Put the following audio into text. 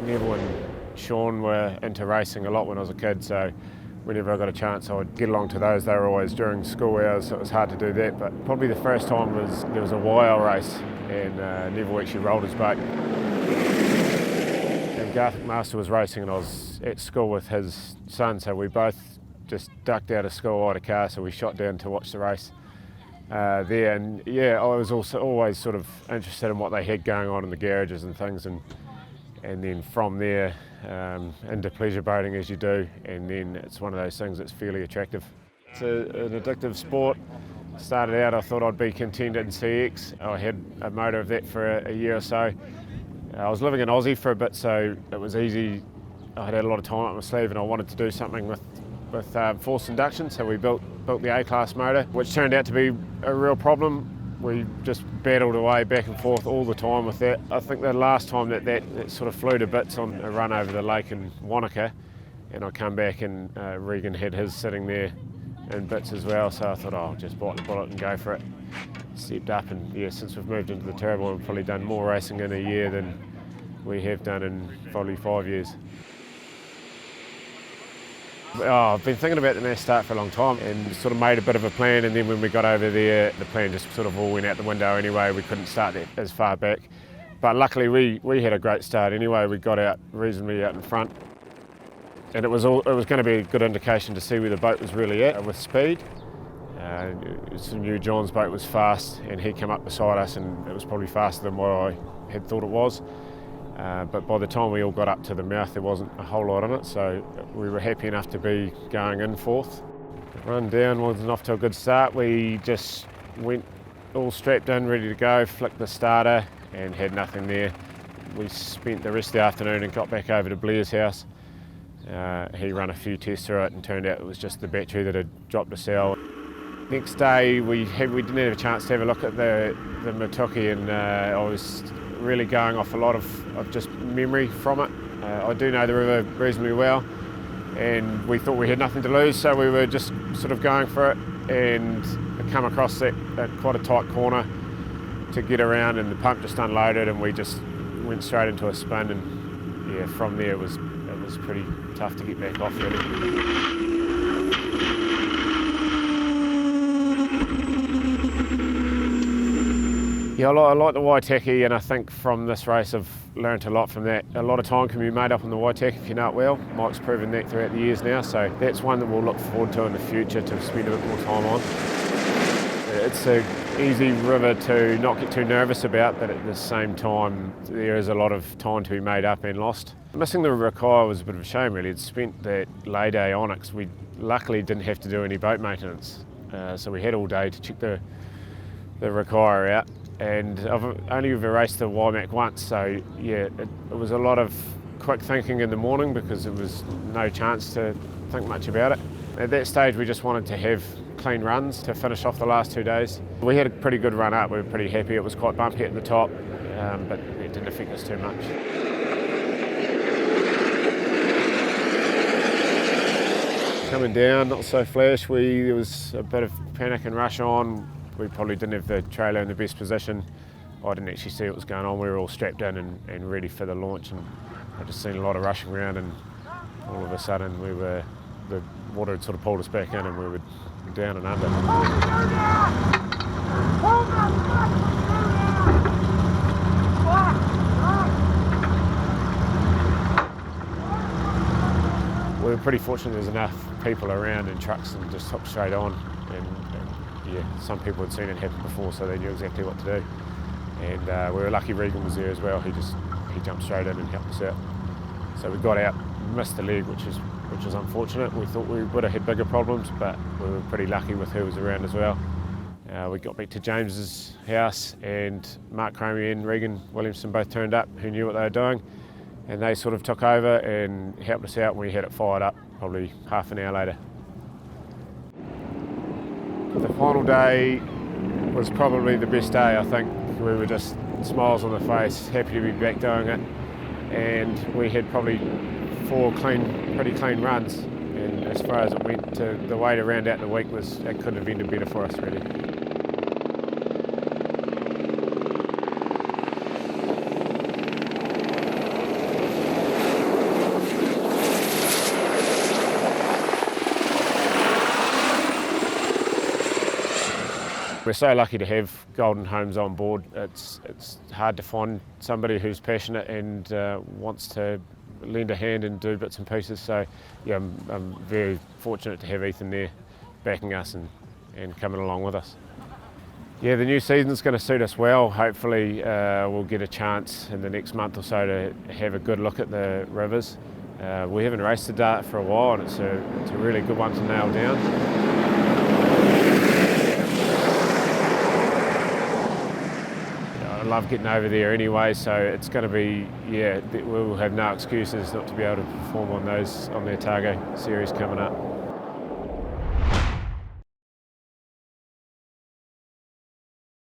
Neville and Sean were into racing a lot when I was a kid, so whenever I got a chance I would get along to those. They were always during school hours, so it was hard to do that. But probably the first time there was a YL race, and Neville actually rolled his boat. And Garth McMaster was racing, and I was at school with his son, so we both just ducked out of school, out of car, so we shot down to watch the race there. And yeah, I was also always sort of interested in what they had going on in the garages and things, and then from there into pleasure boating as you do, and then it's one of those things that's fairly attractive. It's an addictive sport. Started out, I thought I'd be content in CX. I had a motor of that for a year or so. I was living in Aussie for a bit, so it was easy. I had a lot of time up my sleeve, and I wanted to do something with forced induction, so we built the A-class motor, which turned out to be a real problem. We just battled away back and forth all the time with that. I think the last time that sort of flew to bits on a run over the lake in Wanaka, and I come back and Regan had his sitting there in bits as well, so I thought, oh, I'll just bite the bullet and go for it. Stepped up, and yeah, since we've moved into the turbo, we've probably done more racing in a year than we have done in probably 5 years. I've been thinking about the mass start for a long time and sort of made a bit of a plan, and then when we got over there, the plan just sort of all went out the window anyway. We couldn't start that as far back. But luckily we had a great start anyway. We got out reasonably out in front. And it was going to be a good indication to see where the boat was really at with speed. So knew John's boat was fast, and he came up beside us, and it was probably faster than what I had thought it was. But by the time we all got up to the mouth, there wasn't a whole lot in it, so we were happy enough to be going in fourth. The run down wasn't off to a good start. We just went all strapped in, ready to go, flicked the starter, and had nothing there. We spent the rest of the afternoon and got back over to Blair's house. He ran a few tests through it, and turned out it was just the battery that had dropped a cell. Next day we didn't have a chance to have a look at the Matuki, and I was really going off a lot of just memory from it. I do know the river reasonably well, and we thought we had nothing to lose, so we were just sort of going for it, and come across that quite a tight corner to get around, and the pump just unloaded, and we just went straight into a spin, and yeah, from there it was pretty tough to get back off really. Yeah, I like the Waitaki, and I think from this race I've learnt a lot from that. A lot of time can be made up on the Waitaki if you know it well. Mike's proven that throughout the years now, so that's one that we'll look forward to in the future to spend a bit more time on. It's an easy river to not get too nervous about, but at the same time there is a lot of time to be made up and lost. Missing the Rakai was a bit of a shame really. I'd spent that lay day on it, 'cause we luckily didn't have to do any boat maintenance, so we had all day to check the Rakai out. And I've only ever raced the Waimak once, so yeah, it was a lot of quick thinking in the morning because there was no chance to think much about it. At that stage we just wanted to have clean runs to finish off the last 2 days. We had a pretty good run up, we were pretty happy. It was quite bumpy at the top, but it didn't affect us too much. Coming down, not so flash. There was a bit of panic and rush on. We probably didn't have the trailer in the best position. I didn't actually see what was going on. We were all strapped in and ready for the launch, and I just seen a lot of rushing around, and all of a sudden the water had sort of pulled us back in, and we were down and under. We were pretty fortunate there was enough people around and trucks, and just hopped straight on. And yeah, some people had seen it happen before, so they knew exactly what to do. And we were lucky Regan was there as well. He jumped straight in and helped us out. So we got out, missed the leg, which is unfortunate. We thought we would have had bigger problems, but we were pretty lucky with who was around as well. We got back to James's house, and Mark Cromie and Regan Williamson both turned up, who knew what they were doing, and they sort of took over and helped us out, and we had it fired up probably half an hour later. The final day was probably the best day, I think. We were just smiles on the face, happy to be back doing it, and we had probably 4 pretty clean runs, and as far as it went, the way to round out the week it couldn't have ended better for us really. We're so lucky to have Golden Homes on board. It's hard to find somebody who's passionate and wants to lend a hand and do bits and pieces. So yeah, I'm very fortunate to have Ethan there backing us and coming along with us. Yeah, the new season's going to suit us well. Hopefully we'll get a chance in the next month or so to have a good look at the rivers. We haven't raced the dart for a while, and it's a really good one to nail down. I love getting over there anyway, so it's going to be, we'll have no excuses not to be able to perform on the Otago series coming up.